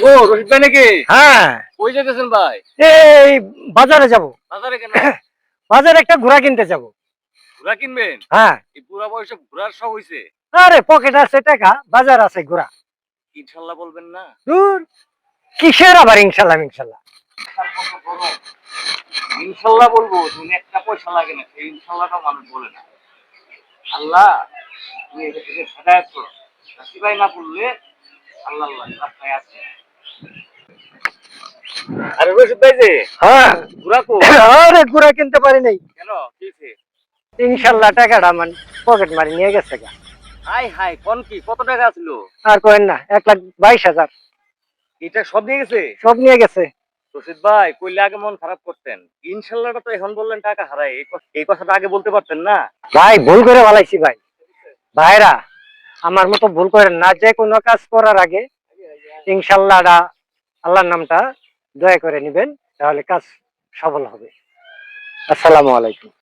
গো রশিদ ভাই নাকি? হ্যাঁ, কই যেতেছেন ভাই? এই বাজারে যাব। বাজারে কেন? বাজারে একটা ঘোড়া কিনতে যাব। ঘোড়া কিনবেন? হ্যাঁ। এই বুড়া বয়সে ঘোড়ার শখ হইছে? আরে পকেট আছে টাকা, বাজার আছে ঘোড়া। ইনশাল্লাহ বলবেন না? দূর, কিসের আবার ইনশাল্লাহ ইনশাল্লাহ। ইনশাল্লাহ বলবো, তুমি একটা পয়সা লাগে না, সেই ইনশাল্লাহটা মানুষ বলে না। আল্লাহ তুমি এটা থেকে হেদায়েত করো। রাসিবাই না বললে আল্লাহ আল্লাহ রাস্তায় আছে। আরে রশিদ ভাই যে, হ্যাঁ, ঘোড়া কো? আরে ঘোড়া কিনতে পারি নাই। কেন কি হইছে? ইনশাল্লাহ টাকাটা আমার পকেট মারি নিয়ে গেছে গা। হাই হাই কোন কি কত টাকা ছিল? আর কইেন না, 1,22,000 এটা সব নিয়ে গেছে? সব নিয়ে গেছে। রশিদ ভাই কইলে আগে মন খারাপ করতেন, ইনশাল্লাহটা তো এখন বললেন টাকা হারাই, এই কথাটা আগে বলতে পারতেন না? ভাই ভুল করে ভালাইছি ভাই। ভাইরা আমার মতো ভুল করেন না, যে কোনো কাজ করার আগে ইনশাল্লাহ আল্লাহর নামটা দয়া করে নিবেন, তাহলে কাজ সফল হবে। আসসালামু আলাইকুম।